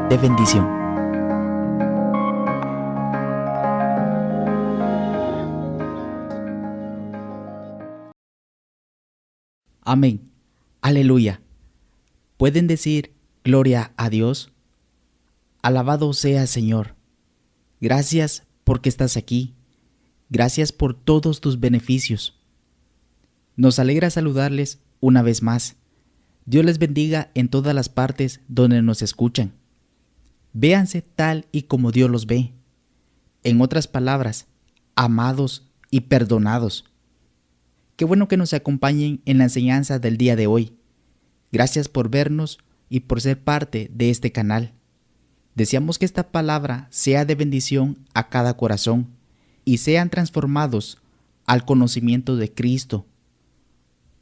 de bendición. Amén. Aleluya. ¿Pueden decir gloria a Dios? Alabado sea Señor. Gracias porque estás aquí. Gracias por todos tus beneficios. Nos alegra saludarles una vez más. Dios les bendiga en todas las partes donde nos escuchan. Véanse tal y como Dios los ve. En otras palabras, amados y perdonados. Qué bueno que nos acompañen en la enseñanza del día de hoy. Gracias por vernos y por ser parte de este canal. Deseamos que esta palabra sea de bendición a cada corazón y sean transformados al conocimiento de Cristo.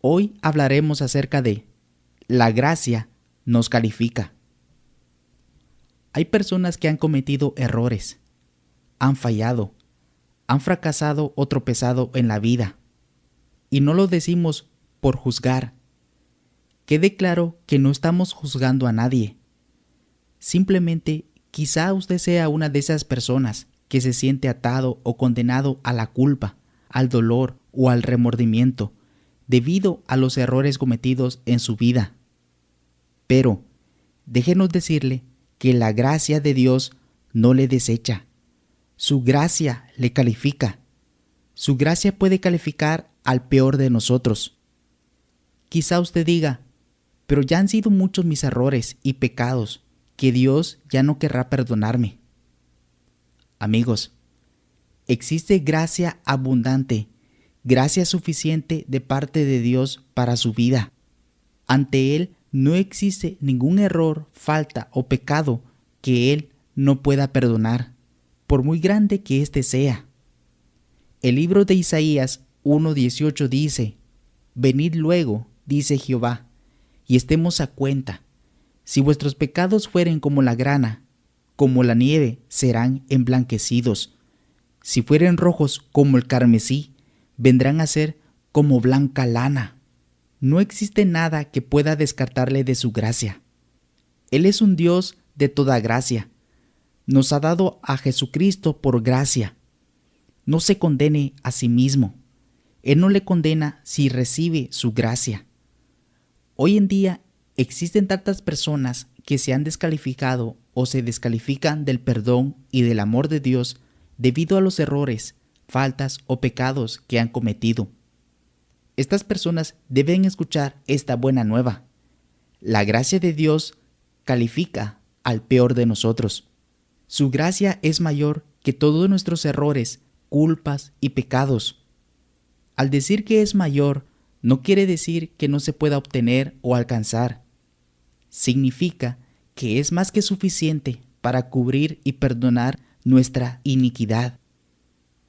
Hoy hablaremos acerca de la gracia nos califica. Hay personas que han cometido errores, han fallado, han fracasado o tropezado en la vida. Y no lo decimos por juzgar. Quede claro que no estamos juzgando a nadie. Simplemente, quizá usted sea una de esas personas que se siente atado o condenado a la culpa, al dolor o al remordimiento debido a los errores cometidos en su vida. Pero, déjenos decirle que la gracia de Dios no le desecha. Su gracia le califica. Su gracia puede calificar al peor de nosotros. Quizá usted diga, pero ya han sido muchos mis errores y pecados que Dios ya no querrá perdonarme. Amigos, existe gracia abundante, gracia suficiente de parte de Dios para su vida. Ante Él no existe ningún error, falta o pecado que Él no pueda perdonar, por muy grande que éste sea. El libro de Isaías 1:18 dice: Venid luego, dice Jehová, y estemos a cuenta. Si vuestros pecados fueren como la grana, como la nieve serán emblanquecidos. Si fueren rojos como el carmesí, vendrán a ser como blanca lana. No existe nada que pueda descartarle de su gracia. Él es un Dios de toda gracia. Nos ha dado a Jesucristo por gracia. No se condene a sí mismo. Él no le condena si recibe su gracia. Hoy en día existen tantas personas que se han descalificado o se descalifican del perdón y del amor de Dios debido a los errores, faltas o pecados que han cometido. Estas personas deben escuchar esta buena nueva. La gracia de Dios califica al peor de nosotros. Su gracia es mayor que todos nuestros errores, culpas y pecados. Al decir que es mayor, no quiere decir que no se pueda obtener o alcanzar. Significa que es más que suficiente para cubrir y perdonar nuestra iniquidad.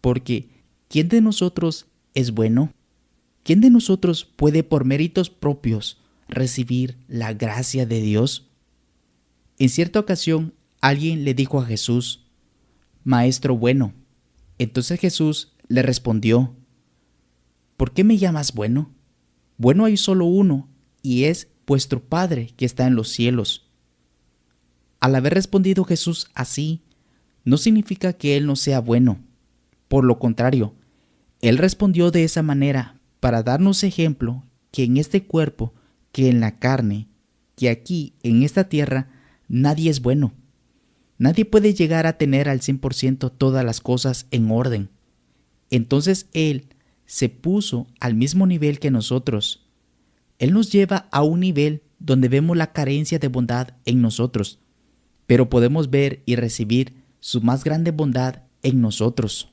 Porque, ¿quién de nosotros es bueno? ¿Quién de nosotros puede por méritos propios recibir la gracia de Dios? En cierta ocasión, alguien le dijo a Jesús: Maestro bueno. Entonces Jesús le respondió: ¿Por qué me llamas bueno? Bueno hay solo uno, y es vuestro Padre que está en los cielos. Al haber respondido Jesús así, no significa que Él no sea bueno. Por lo contrario, Él respondió de esa manera para darnos ejemplo que en este cuerpo, que en la carne, que aquí en esta tierra, nadie es bueno. Nadie puede llegar a tener al 100% todas las cosas en orden. Entonces Él se puso al mismo nivel que nosotros. Él nos lleva a un nivel donde vemos la carencia de bondad en nosotros, pero podemos ver y recibir su más grande bondad en nosotros.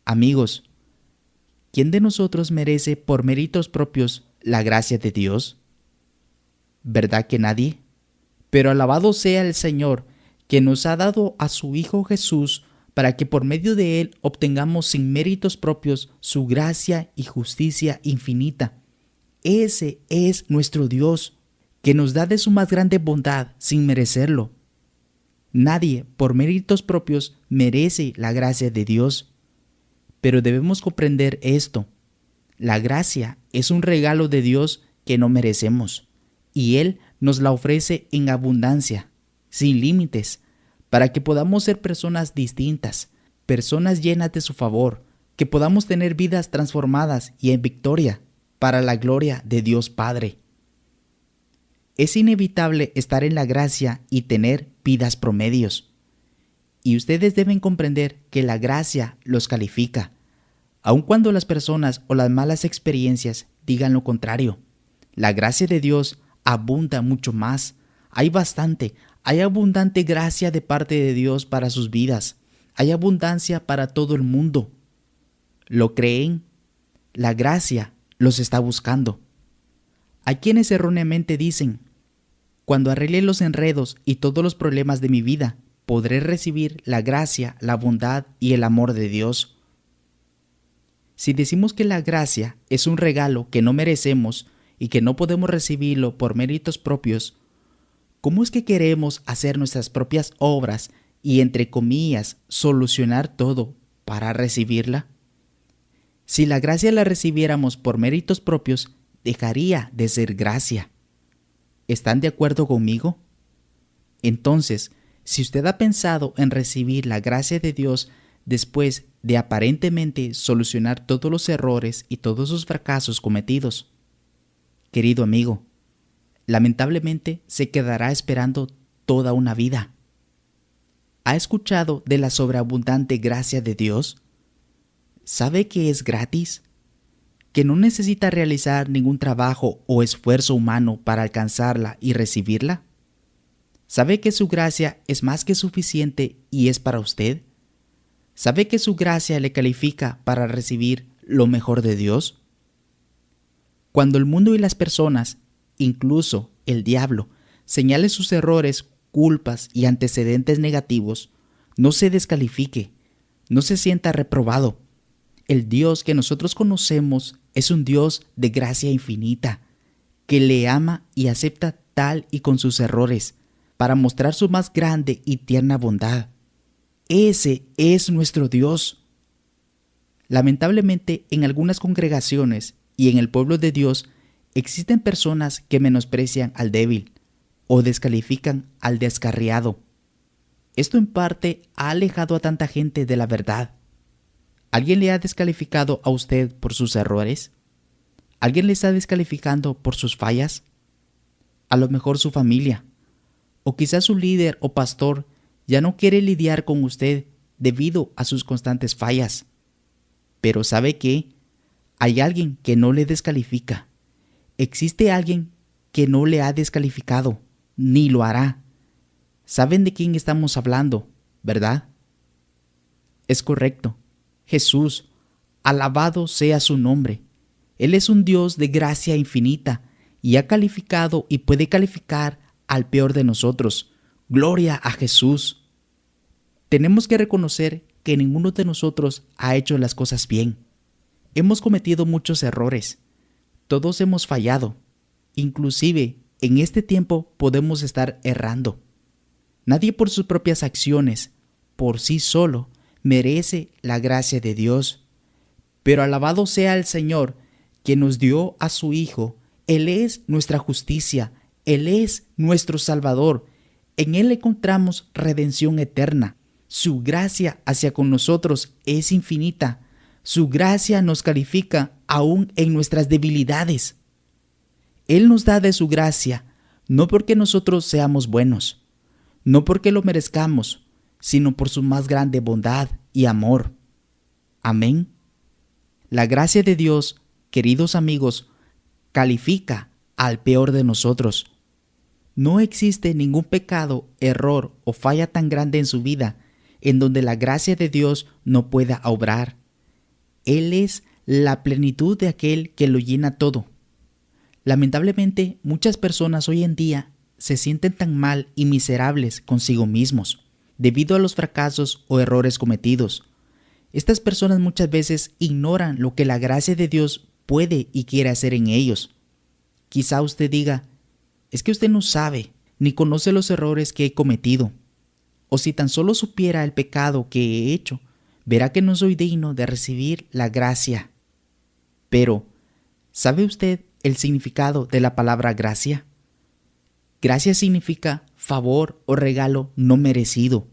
Amigos, ¿quién de nosotros merece por méritos propios la gracia de Dios? ¿Verdad que nadie? Pero alabado sea el Señor, que nos ha dado a su Hijo Jesús para que por medio de Él obtengamos sin méritos propios su gracia y justicia infinita. Ese es nuestro Dios, que nos da de su más grande bondad sin merecerlo. Nadie, por méritos propios, merece la gracia de Dios. Pero debemos comprender esto. La gracia es un regalo de Dios que no merecemos, y Él nos la ofrece en abundancia, sin límites, para que podamos ser personas distintas, personas llenas de su favor, que podamos tener vidas transformadas y en victoria para la gloria de Dios Padre. Es inevitable estar en la gracia y tener vidas promedios. Y ustedes deben comprender que la gracia los califica, aun cuando las personas o las malas experiencias digan lo contrario. La gracia de Dios abunda mucho más. Hay abundante gracia de parte de Dios para sus vidas. Hay abundancia para todo el mundo. ¿Lo creen? La gracia los está buscando. Hay quienes erróneamente dicen: cuando arregle los enredos y todos los problemas de mi vida, podré recibir la gracia, la bondad y el amor de Dios. Si decimos que la gracia es un regalo que no merecemos y que no podemos recibirlo por méritos propios, ¿cómo es que queremos hacer nuestras propias obras y, entre comillas, solucionar todo para recibirla? Si la gracia la recibiéramos por méritos propios, dejaría de ser gracia. ¿Están de acuerdo conmigo? Entonces, si usted ha pensado en recibir la gracia de Dios después de aparentemente solucionar todos los errores y todos sus fracasos cometidos, querido amigo, lamentablemente se quedará esperando toda una vida. ¿Ha escuchado de la sobreabundante gracia de Dios? ¿Sabe que es gratis? ¿Que no necesita realizar ningún trabajo o esfuerzo humano para alcanzarla y recibirla? ¿Sabe que su gracia es más que suficiente y es para usted? ¿Sabe que su gracia le califica para recibir lo mejor de Dios? Cuando el mundo y las personas, incluso el diablo, señale sus errores, culpas y antecedentes negativos, no se descalifique, no se sienta reprobado. El Dios que nosotros conocemos es un Dios de gracia infinita, que le ama y acepta tal y con sus errores, para mostrar su más grande y tierna bondad. Ese es nuestro Dios. Lamentablemente, en algunas congregaciones y en el pueblo de Dios existen personas que menosprecian al débil o descalifican al descarriado. Esto en parte ha alejado a tanta gente de la verdad. ¿Alguien le ha descalificado a usted por sus errores? ¿Alguien le está descalificando por sus fallas? A lo mejor su familia, o quizás su líder o pastor ya no quiere lidiar con usted debido a sus constantes fallas. Pero ¿sabe qué? Hay alguien que no le descalifica. Existe alguien que no le ha descalificado, ni lo hará. ¿Saben de quién estamos hablando, verdad? Es correcto. Jesús, alabado sea su nombre. Él es un Dios de gracia infinita y ha calificado y puede calificar al peor de nosotros. Gloria a Jesús. Tenemos que reconocer que ninguno de nosotros ha hecho las cosas bien. Hemos cometido muchos errores. Todos hemos fallado. Inclusive, en este tiempo podemos estar errando. Nadie por sus propias acciones, por sí solo, merece la gracia de Dios. Pero alabado sea el Señor, que nos dio a su Hijo. Él es nuestra justicia. Él es nuestro Salvador. En Él encontramos redención eterna. Su gracia hacia con nosotros es infinita. Su gracia nos califica aún en nuestras debilidades. Él nos da de su gracia, no porque nosotros seamos buenos, no porque lo merezcamos, sino por su más grande bondad y amor. Amén. La gracia de Dios, queridos amigos, califica al peor de nosotros. No existe ningún pecado, error o falla tan grande en su vida en donde la gracia de Dios no pueda obrar. Él es la plenitud de aquel que lo llena todo. Lamentablemente, muchas personas hoy en día se sienten tan mal y miserables consigo mismos, debido a los fracasos o errores cometidos. Estas personas muchas veces ignoran lo que la gracia de Dios puede y quiere hacer en ellos. Quizá usted diga: es que usted no sabe ni conoce los errores que he cometido. O si tan solo supiera el pecado que he hecho, verá que no soy digno de recibir la gracia. Pero, ¿sabe usted el significado de la palabra gracia? Gracia significa favor o regalo no merecido.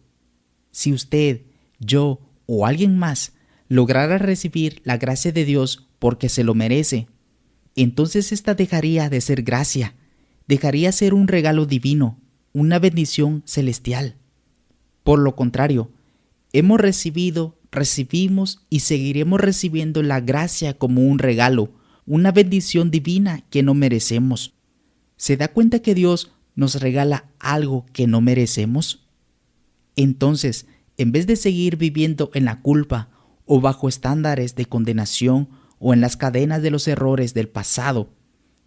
Si usted, yo o alguien más lograra recibir la gracia de Dios porque se lo merece, entonces esta dejaría de ser gracia, dejaría ser un regalo divino, una bendición celestial. Por lo contrario, hemos recibido, recibimos y seguiremos recibiendo la gracia como un regalo, una bendición divina que no merecemos. ¿Se da cuenta que Dios nos regala algo que no merecemos? Entonces, en vez de seguir viviendo en la culpa o bajo estándares de condenación o en las cadenas de los errores del pasado,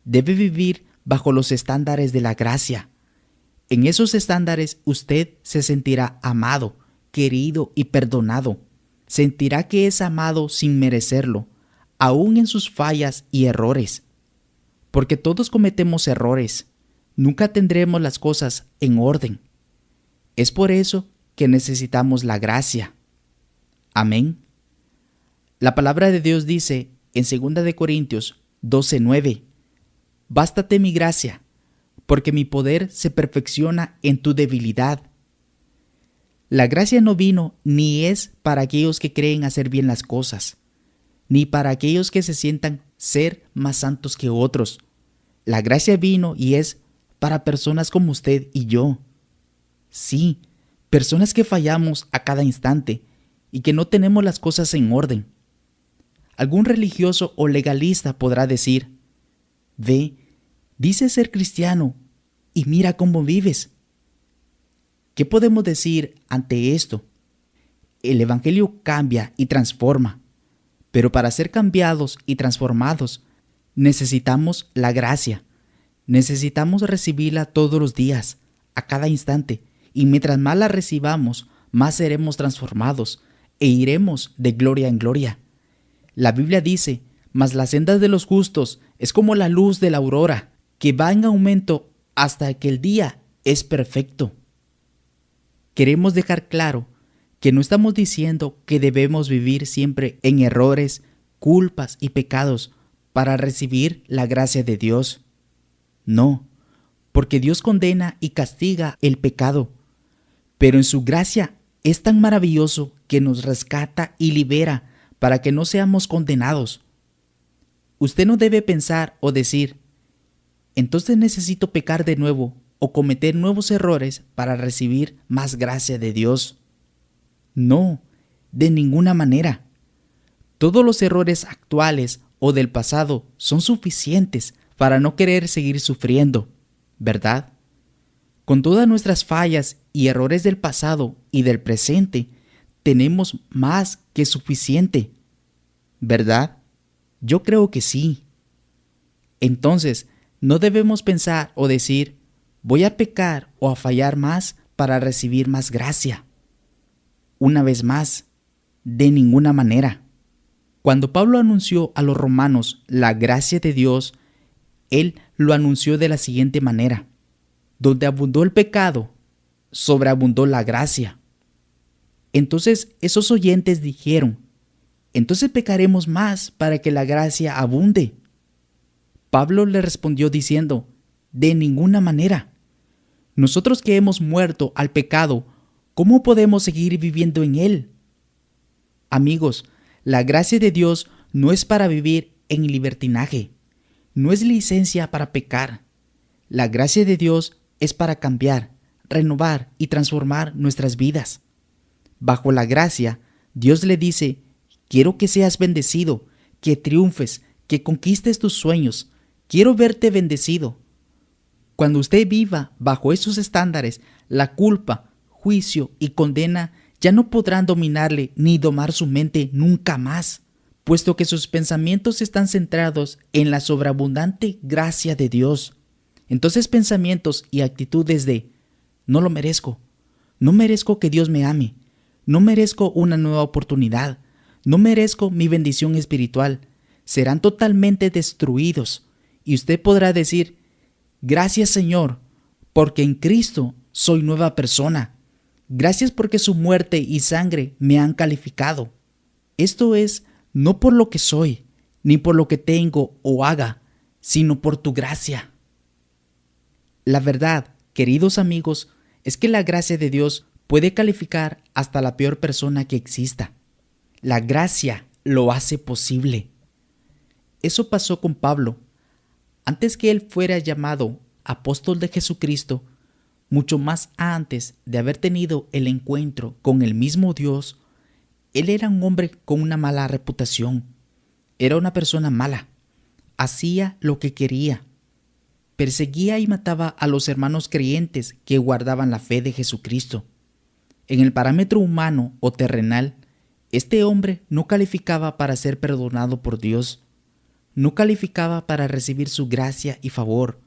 debe vivir bajo los estándares de la gracia. En esos estándares usted se sentirá amado, querido y perdonado. Sentirá que es amado sin merecerlo, aún en sus fallas y errores. Porque todos cometemos errores. Nunca tendremos las cosas en orden. Es por eso que necesitamos la gracia. Amén. La palabra de Dios dice en 2 de Corintios 12:9, «Bástate mi gracia, porque mi poder se perfecciona en tu debilidad». La gracia no vino ni es para aquellos que creen hacer bien las cosas, ni para aquellos que se sientan ser más santos que otros. La gracia vino y es para personas como usted y yo. Sí, personas que fallamos a cada instante y que no tenemos las cosas en orden. Algún religioso o legalista podrá decir, «Ve, dices ser cristiano y mira cómo vives». ¿Qué podemos decir ante esto? El Evangelio cambia y transforma, pero para ser cambiados y transformados necesitamos la gracia. Necesitamos recibirla todos los días, a cada instante, y mientras más la recibamos, más seremos transformados e iremos de gloria en gloria. La Biblia dice, «Mas las sendas de los justos es como la luz de la aurora, que va en aumento hasta que el día es perfecto». Queremos dejar claro que no estamos diciendo que debemos vivir siempre en errores, culpas y pecados para recibir la gracia de Dios. No, porque Dios condena y castiga el pecado, pero en su gracia es tan maravilloso que nos rescata y libera para que no seamos condenados. Usted no debe pensar o decir, entonces necesito pecar de nuevo o cometer nuevos errores para recibir más gracia de Dios. No, de ninguna manera. Todos los errores actuales o del pasado son suficientes para no querer seguir sufriendo, ¿verdad? Con todas nuestras fallas y errores del pasado y del presente, tenemos más que suficiente, ¿verdad? Yo creo que sí. Entonces, no debemos pensar o decir, voy a pecar o a fallar más para recibir más gracia. Una vez más, de ninguna manera. Cuando Pablo anunció a los romanos la gracia de Dios, él lo anunció de la siguiente manera: donde abundó el pecado, sobreabundó la gracia. Entonces esos oyentes dijeron, entonces pecaremos más para que la gracia abunde. Pablo le respondió diciendo, de ninguna manera. Nosotros que hemos muerto al pecado, ¿cómo podemos seguir viviendo en él? Amigos, la gracia de Dios no es para vivir en libertinaje, no es licencia para pecar. La gracia de Dios es para cambiar, renovar y transformar nuestras vidas. Bajo la gracia, Dios le dice, quiero que seas bendecido, que triunfes, que conquistes tus sueños, quiero verte bendecido. Cuando usted viva bajo esos estándares, la culpa, juicio y condena ya no podrán dominarle ni domar su mente nunca más, puesto que sus pensamientos están centrados en la sobreabundante gracia de Dios. Entonces pensamientos y actitudes de no lo merezco, no merezco que Dios me ame, no merezco una nueva oportunidad, no merezco mi bendición espiritual, serán totalmente destruidos y usted podrá decir, gracias Señor, porque en Cristo soy nueva persona. Gracias porque su muerte y sangre me han calificado. Esto es, no por lo que soy, ni por lo que tengo o haga, sino por tu gracia. La verdad, queridos amigos, es que la gracia de Dios puede calificar hasta la peor persona que exista. La gracia lo hace posible. Eso pasó con Pablo. Antes que él fuera llamado apóstol de Jesucristo, mucho más antes de haber tenido el encuentro con el mismo Dios, él era un hombre con una mala reputación. Era una persona mala. Hacía lo que quería. Perseguía y mataba a los hermanos creyentes que guardaban la fe de Jesucristo. En el parámetro humano o terrenal, este hombre no calificaba para ser perdonado por Dios. No calificaba para recibir su gracia y favor.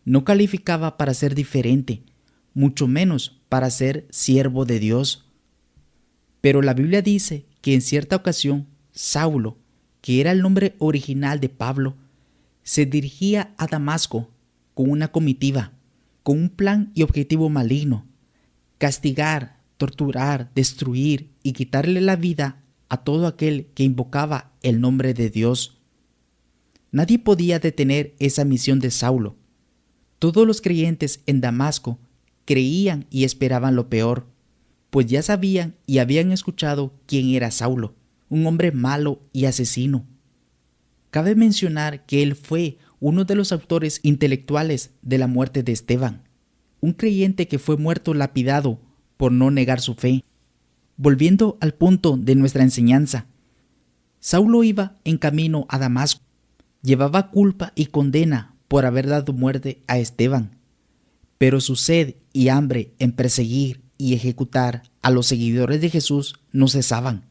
No calificaba para ser diferente, mucho menos para ser siervo de Dios. Pero la Biblia dice que en cierta ocasión, Saulo, que era el nombre original de Pablo, se dirigía a Damasco con una comitiva, con un plan y objetivo maligno: castigar, torturar, destruir y quitarle la vida a todo aquel que invocaba el nombre de Dios. Nadie podía detener esa misión de Saulo. Todos los creyentes en Damasco creían y esperaban lo peor, pues ya sabían y habían escuchado quién era Saulo, un hombre malo y asesino. Cabe mencionar que él fue uno de los autores intelectuales de la muerte de Esteban, un creyente que fue muerto lapidado por no negar su fe. Volviendo al punto de nuestra enseñanza, Saulo iba en camino a Damasco. Llevaba culpa y condena por haber dado muerte a Esteban, pero su sed y hambre en perseguir y ejecutar a los seguidores de Jesús no cesaban.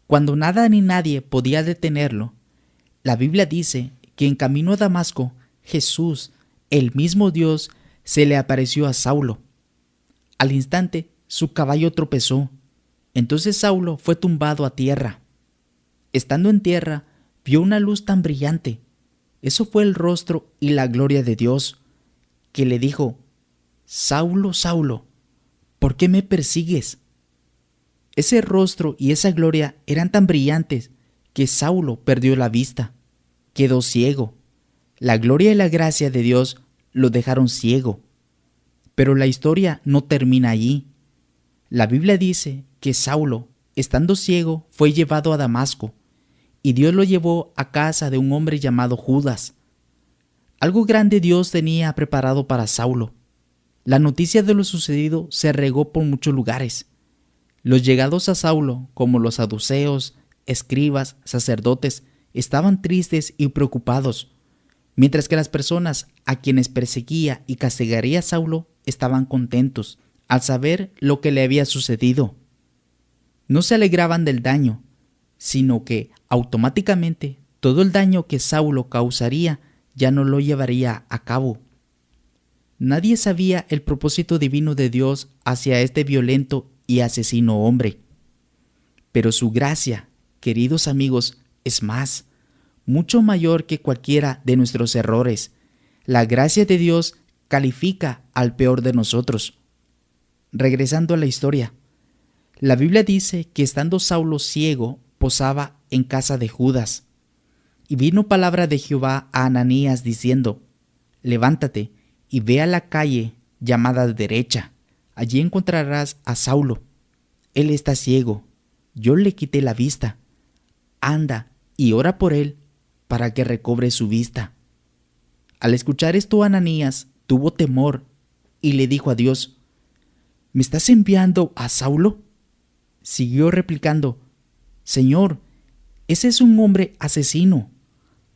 Cuando nada ni nadie podía detenerlo, la Biblia dice que en camino a Damasco, Jesús, el mismo Dios, se le apareció a Saulo. Al instante, su caballo tropezó. Entonces Saulo fue tumbado a tierra. Estando en tierra, vio una luz tan brillante. Eso fue el rostro y la gloria de Dios, que le dijo: Saulo, Saulo, ¿por qué me persigues? Ese rostro y esa gloria eran tan brillantes que Saulo perdió la vista. Quedó ciego. La gloria y la gracia de Dios lo dejaron ciego. Pero la historia no termina allí. La Biblia dice que Saulo, estando ciego, fue llevado a Damasco, y Dios lo llevó a casa de un hombre llamado Judas. Algo grande Dios tenía preparado para Saulo. La noticia de lo sucedido se regó por muchos lugares. Los llegados a Saulo, como los saduceos, escribas, sacerdotes, estaban tristes y preocupados, mientras que las personas a quienes perseguía y castigaría Saulo estaban contentos al saber lo que le había sucedido. No se alegraban del daño, sino que automáticamente todo el daño que Saulo causaría ya no lo llevaría a cabo. Nadie sabía el propósito divino de Dios hacia este violento y asesino hombre. Pero su gracia, queridos amigos, es más, mucho mayor que cualquiera de nuestros errores. La gracia de Dios califica al peor de nosotros. Regresando a la historia, la Biblia dice que estando Saulo ciego, posaba en casa de Judas. Y vino palabra de Jehová a Ananías diciendo: levántate y ve a la calle llamada derecha. Allí encontrarás a Saulo. Él está ciego. Yo le quité la vista. Anda y ora por él para que recobre su vista. Al escuchar esto, Ananías tuvo temor y le dijo a Dios: ¿me estás enviando a Saulo? Siguió replicando: Señor, ese es un hombre asesino.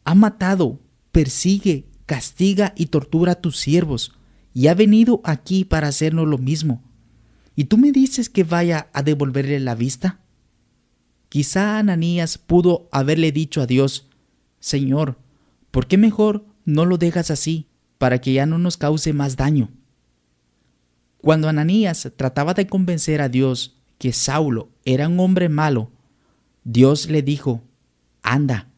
Ha matado, persigue, castiga y tortura a tus siervos, y ha venido aquí para hacernos lo mismo. ¿Y tú me dices que vaya a devolverle la vista? Quizá Ananías pudo haberle dicho a Dios: Señor, ¿por qué mejor no lo dejas así, para que ya no nos cause más daño? Cuando Ananías trataba de convencer a Dios que Saulo era un hombre malo, Dios le dijo: anda,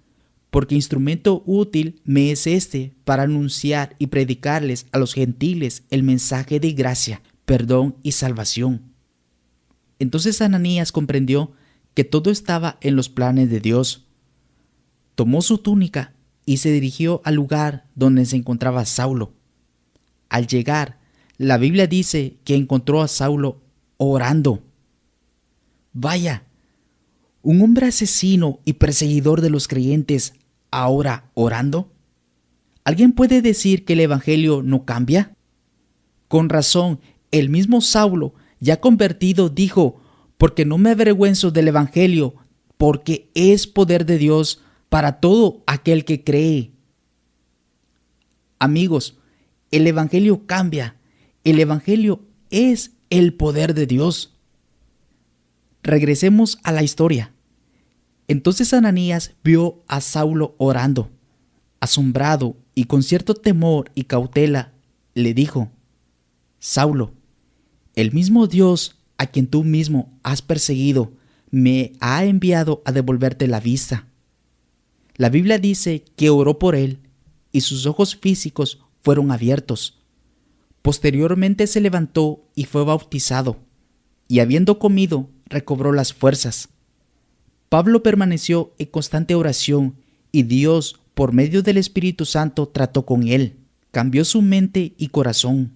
porque instrumento útil me es este para anunciar y predicarles a los gentiles el mensaje de gracia, perdón y salvación. Entonces Ananías comprendió que todo estaba en los planes de Dios. Tomó su túnica y se dirigió al lugar donde se encontraba Saulo. Al llegar, La Biblia dice que encontró a Saulo orando. Vaya, un hombre asesino y perseguidor de los creyentes, ahora orando. ¿Alguien puede decir que el evangelio no cambia? Con razón, el mismo Saulo, ya convertido, dijo: porque no me avergüenzo del evangelio, porque es poder de Dios para todo aquel que cree. Amigos, el evangelio cambia. El evangelio es el poder de Dios. Regresemos a la historia. Entonces Ananías vio a Saulo orando. Asombrado y con cierto temor y cautela, le dijo: Saulo, el mismo Dios a quien tú mismo has perseguido me ha enviado a devolverte la vista. La Biblia dice que oró por él y sus ojos físicos fueron abiertos. Posteriormente se levantó y fue bautizado, y habiendo comido, recobró las fuerzas. Pablo permaneció en constante oración y Dios, por medio del Espíritu Santo, trató con él, cambió su mente y corazón.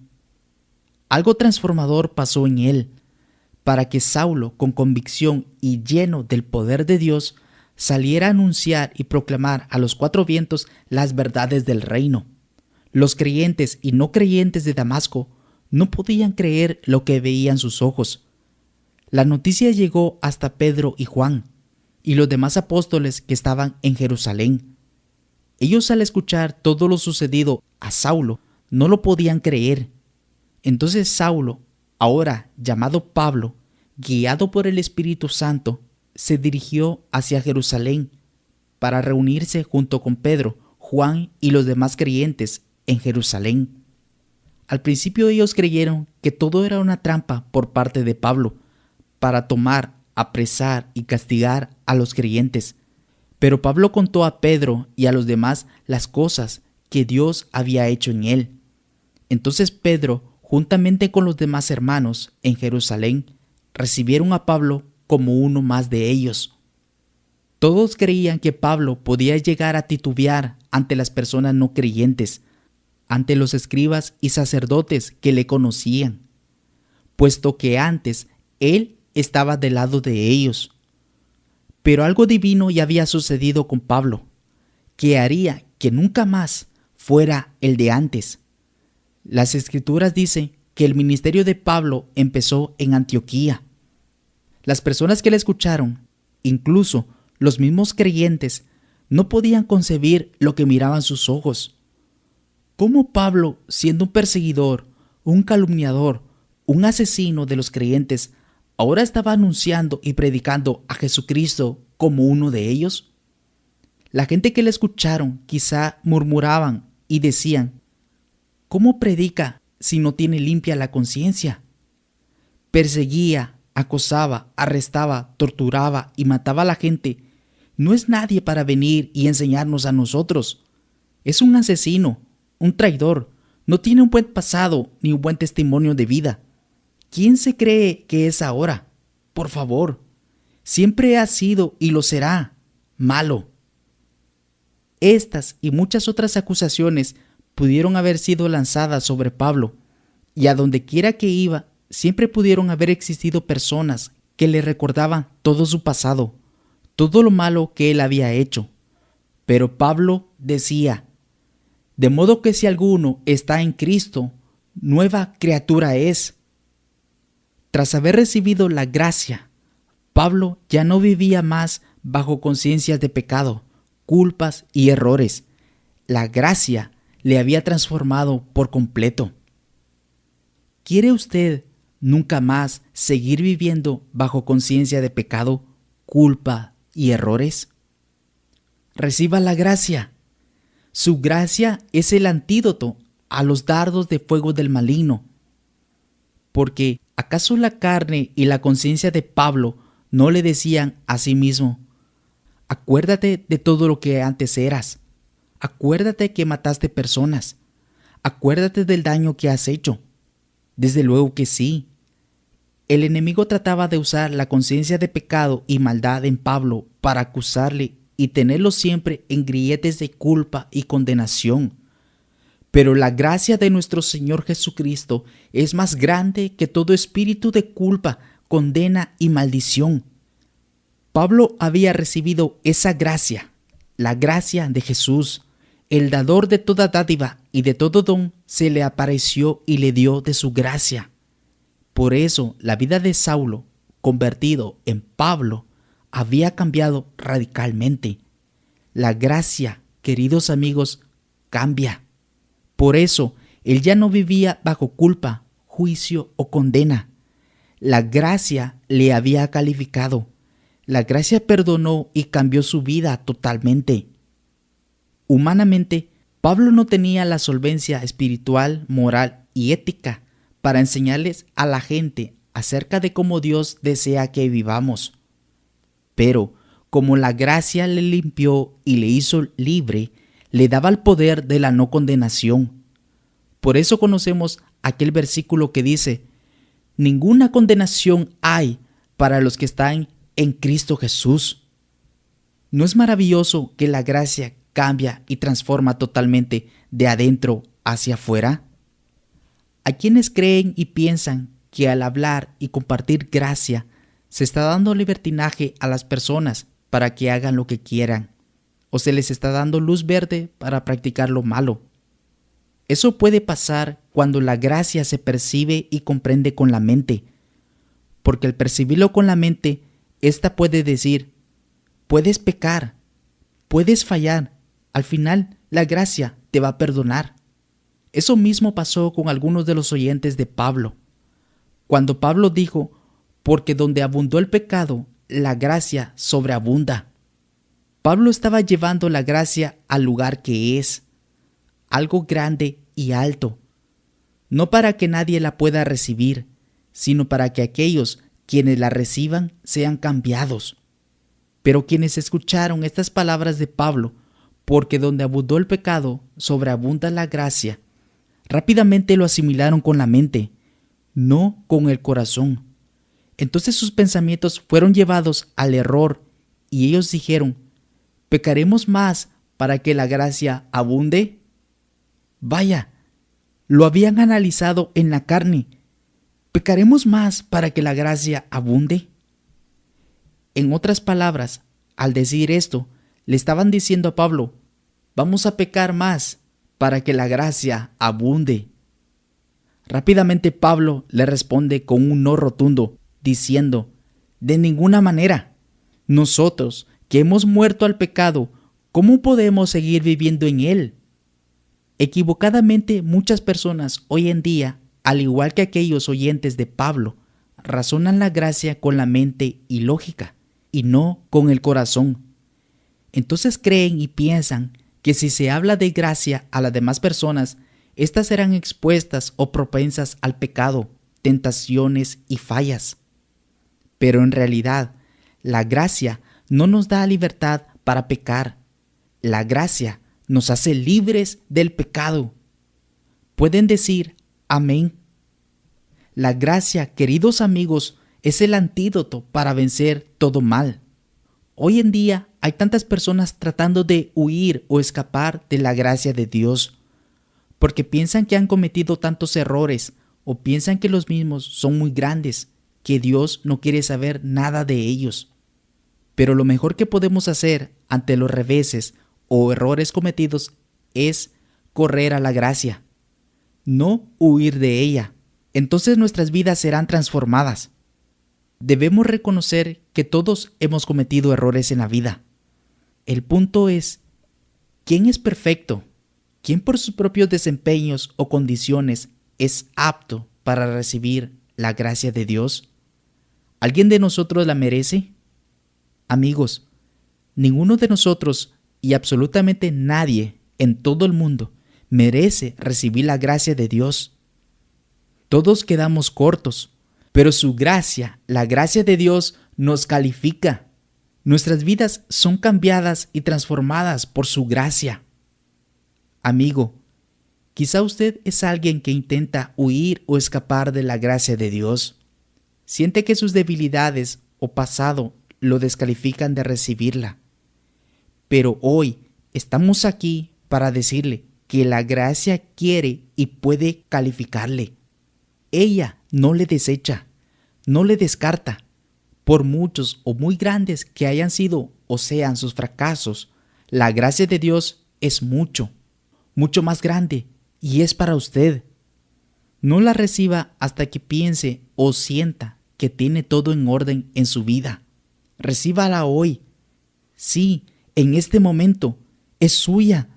Algo transformador pasó en él, para que Saulo, con convicción y lleno del poder de Dios, saliera a anunciar y proclamar a los cuatro vientos las verdades del reino. Los creyentes y no creyentes de Damasco no podían creer lo que veían sus ojos. La noticia llegó hasta Pedro y Juan y los demás apóstoles que estaban en Jerusalén. Ellos, al escuchar todo lo sucedido a Saulo, no lo podían creer. Entonces Saulo, ahora llamado Pablo, guiado por el Espíritu Santo, se dirigió hacia Jerusalén para reunirse junto con Pedro, Juan y los demás creyentes en Jerusalén. Al principio ellos creyeron que todo era una trampa por parte de Pablo para tomar, apresar y castigar a los creyentes. Pero Pablo contó a Pedro y a los demás las cosas que Dios había hecho en él. Entonces Pedro, juntamente con los demás hermanos en Jerusalén, recibieron a Pablo como uno más de ellos. Todos creían que Pablo podía llegar a titubear ante las personas no creyentes, ante los escribas y sacerdotes que le conocían, puesto que antes él estaba del lado de ellos. Pero algo divino ya había sucedido con Pablo, que haría que nunca más fuera el de antes. Las Escrituras dicen que el ministerio de Pablo empezó en Antioquía. Las personas que le escucharon, incluso los mismos creyentes, no podían concebir lo que miraban sus ojos. ¿Cómo Pablo, siendo un perseguidor, un calumniador, un asesino de los creyentes, ahora estaba anunciando y predicando a Jesucristo como uno de ellos? La gente que le escucharon quizá murmuraban y decían: ¿cómo predica si no tiene limpia la conciencia? Perseguía, acosaba, arrestaba, torturaba y mataba a la gente. No es nadie para venir y enseñarnos a nosotros. Es un asesino, un traidor, no tiene un buen pasado ni un buen testimonio de vida. ¿Quién se cree que es ahora? Por favor, siempre ha sido y lo será malo. Estas y muchas otras acusaciones pudieron haber sido lanzadas sobre Pablo, y a donde quiera que iba, siempre pudieron haber existido personas que le recordaban todo su pasado, todo lo malo que él había hecho. Pero Pablo decía: de modo que si alguno está en Cristo, nueva criatura es. Tras haber recibido la gracia, Pablo ya no vivía más bajo conciencias de pecado, culpas y errores. La gracia le había transformado por completo. ¿Quiere usted nunca más seguir viviendo bajo conciencia de pecado, culpa y errores? Reciba la gracia. Su gracia es el antídoto a los dardos de fuego del maligno. Porque ¿acaso la carne y la conciencia de Pablo no le decían a sí mismo: acuérdate de todo lo que antes eras, acuérdate que mataste personas, acuérdate del daño que has hecho? Desde luego que sí. El enemigo trataba de usar la conciencia de pecado y maldad en Pablo para acusarle y tenerlo siempre en grilletes de culpa y condenación. Pero la gracia de nuestro Señor Jesucristo es más grande que todo espíritu de culpa, condena y maldición. Pablo había recibido esa gracia, la gracia de Jesús. El dador de toda dádiva y de todo don se le apareció y le dio de su gracia. Por eso la vida de Saulo, convertido en Pablo, había cambiado radicalmente. La gracia, queridos amigos, cambia. Por eso él ya no vivía bajo culpa, juicio o condena. La gracia le había calificado. La gracia perdonó y cambió su vida totalmente. Humanamente, Pablo no tenía la solvencia espiritual, moral y ética para enseñarles a la gente acerca de cómo Dios desea que vivamos. Pero, como la gracia le limpió y le hizo libre, le daba el poder de la no condenación. Por eso conocemos aquel versículo que dice: ninguna condenación hay para los que están en Cristo Jesús. ¿No es maravilloso que la gracia cambia y transforma totalmente de adentro hacia afuera? Hay quienes creen y piensan que al hablar y compartir gracia se está dando libertinaje a las personas para que hagan lo que quieran, o se les está dando luz verde para practicar lo malo. Eso puede pasar cuando la gracia se percibe y comprende con la mente, porque al percibirlo con la mente, ésta puede decir: puedes pecar, puedes fallar, al final la gracia te va a perdonar. Eso mismo pasó con algunos de los oyentes de Pablo. Cuando Pablo dijo: porque donde abundó el pecado, la gracia sobreabunda. Pablo estaba llevando la gracia al lugar que es, algo grande y alto, no para que nadie la pueda recibir, sino para que aquellos quienes la reciban sean cambiados. Pero quienes escucharon estas palabras de Pablo, porque donde abundó el pecado, sobreabunda la gracia, rápidamente lo asimilaron con la mente, no con el corazón. Entonces sus pensamientos fueron llevados al error y ellos dijeron: ¿pecaremos más para que la gracia abunde? Vaya, lo habían analizado en la carne. ¿Pecaremos más para que la gracia abunde? En otras palabras, al decir esto, le estaban diciendo a Pablo: vamos a pecar más para que la gracia abunde. Rápidamente Pablo le responde con un no rotundo, diciendo: de ninguna manera. Nosotros, que hemos muerto al pecado, ¿cómo podemos seguir viviendo en él? Equivocadamente, muchas personas hoy en día, al igual que aquellos oyentes de Pablo, razonan la gracia con la mente y lógica, y no con el corazón. Entonces creen y piensan que si se habla de gracia a las demás personas, éstas serán expuestas o propensas al pecado, tentaciones y fallas. Pero en realidad, la gracia no nos da libertad para pecar. La gracia nos hace libres del pecado. ¿Pueden decir amén? La gracia, queridos amigos, es el antídoto para vencer todo mal. Hoy en día hay tantas personas tratando de huir o escapar de la gracia de Dios, porque piensan que han cometido tantos errores o piensan que los mismos son muy grandes, que Dios no quiere saber nada de ellos. Pero lo mejor que podemos hacer ante los reveses o errores cometidos es correr a la gracia, no huir de ella. Entonces nuestras vidas serán transformadas. Debemos reconocer que todos hemos cometido errores en la vida. El punto es: ¿quién es perfecto? ¿Quién por sus propios desempeños o condiciones es apto para recibir la gracia de Dios? ¿Alguien de nosotros la merece? Amigos, ninguno de nosotros y absolutamente nadie en todo el mundo merece recibir la gracia de Dios. Todos quedamos cortos, pero su gracia, la gracia de Dios, nos califica. Nuestras vidas son cambiadas y transformadas por su gracia. Amigo, quizá usted es alguien que intenta huir o escapar de la gracia de Dios. Siente que sus debilidades o pasado lo descalifican de recibirla. Pero hoy estamos aquí para decirle que la gracia quiere y puede calificarle. Ella no le desecha, no le descarta. Por muchos o muy grandes que hayan sido o sean sus fracasos, la gracia de Dios es mucho, mucho más grande y es para usted. No la reciba hasta que piense o sienta que tiene todo en orden en su vida. Recíbala hoy. Sí, en este momento es suya.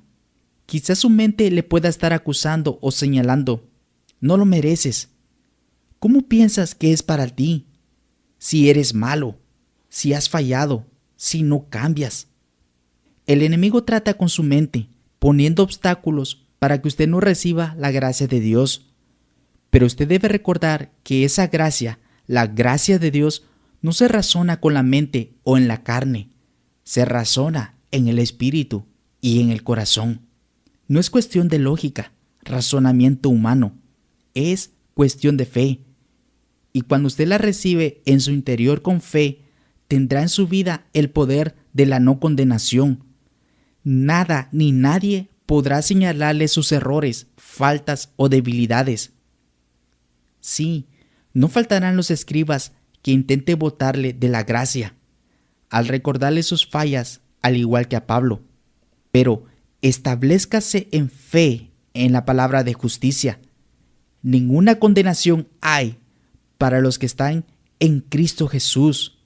Quizás su mente le pueda estar acusando o señalando. No lo mereces. ¿Cómo piensas que es para ti? Si eres malo, si has fallado, si no cambias. El enemigo trata con su mente, poniendo obstáculos para que usted no reciba la gracia de Dios. Pero usted debe recordar que esa gracia, la gracia de Dios, no se razona con la mente o en la carne. Se razona en el espíritu y en el corazón. No es cuestión de lógica, razonamiento humano. Es cuestión de fe. Y cuando usted la recibe en su interior con fe, tendrá en su vida el poder de la no condenación. Nada ni nadie podrá señalarle sus errores, faltas o debilidades. Sí, no faltarán los escribas que intenten botarle de la gracia, al recordarle sus fallas, al igual que a Pablo. Pero establezcase en fe en la palabra de justicia. Ninguna condenación hay para los que están en Cristo Jesús.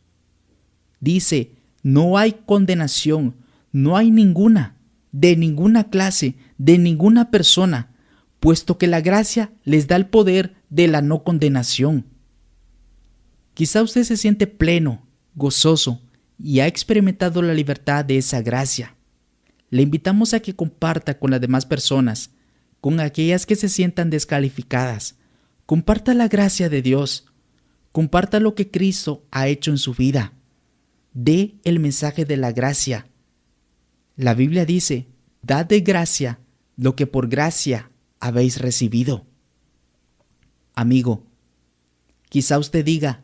Dice, no hay condenación, no hay ninguna, de ninguna clase, de ninguna persona, puesto que la gracia les da el poder de la no condenación. Quizá usted se siente pleno, gozoso y ha experimentado la libertad de esa gracia. Le invitamos a que comparta con las demás personas, con aquellas que se sientan descalificadas. Comparta la gracia de Dios. Comparta lo que Cristo ha hecho en su vida. Dé el mensaje de la gracia. La Biblia dice, dad de gracia lo que por gracia habéis recibido. Amigo, quizá usted diga,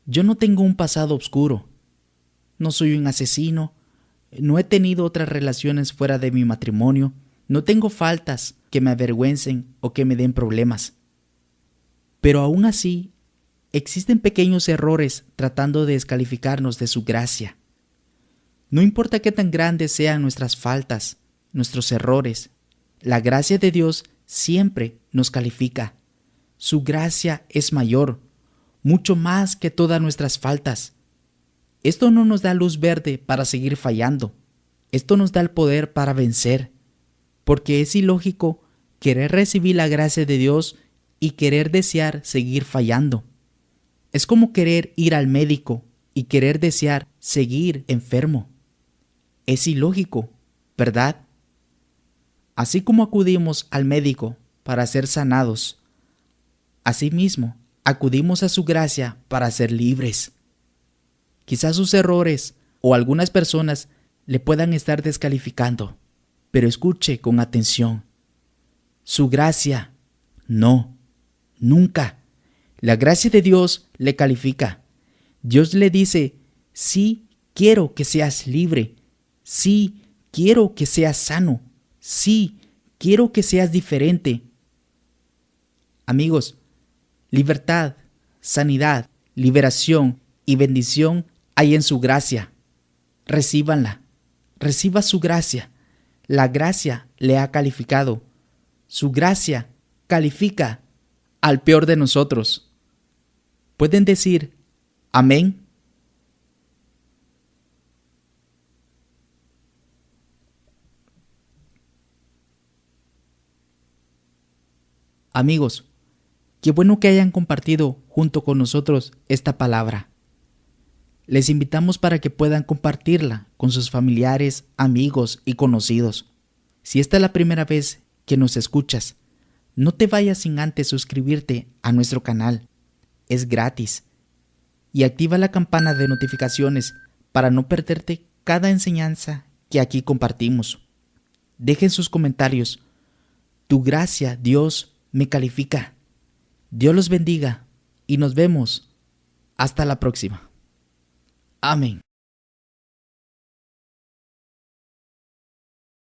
yo no tengo un pasado oscuro. No soy un asesino. No he tenido otras relaciones fuera de mi matrimonio. No tengo faltas que me avergüencen o que me den problemas. Pero aún así, existen pequeños errores tratando de descalificarnos de su gracia. No importa qué tan grandes sean nuestras faltas, nuestros errores, la gracia de Dios siempre nos califica. Su gracia es mayor, mucho más que todas nuestras faltas. Esto no nos da luz verde para seguir fallando. Esto nos da el poder para vencer. Porque es ilógico querer recibir la gracia de Dios y querer desear seguir fallando. Es como querer ir al médico y querer desear seguir enfermo. Es ilógico, ¿verdad? Así como acudimos al médico para ser sanados, asimismo acudimos a su gracia para ser libres. Quizás sus errores o algunas personas le puedan estar descalificando, pero escuche con atención. Su gracia, no, nunca. La gracia de Dios le califica. Dios le dice, sí, quiero que seas libre. Sí, quiero que seas sano. Sí, quiero que seas diferente. Amigos, libertad, sanidad, liberación y bendición hay en su gracia. Recíbanla. Reciba su gracia. La gracia le ha calificado. Su gracia califica al peor de nosotros. ¿Pueden decir amén? Amigos, qué bueno que hayan compartido junto con nosotros esta palabra. Les invitamos para que puedan compartirla con sus familiares, amigos y conocidos. Si esta es la primera vez que nos escuchas, no te vayas sin antes suscribirte a nuestro canal. Es gratis. Y activa la campana de notificaciones para no perderte cada enseñanza que aquí compartimos. Dejen sus comentarios. Tu gracia, Dios, me califica. Dios los bendiga y nos vemos. Hasta la próxima. Amén.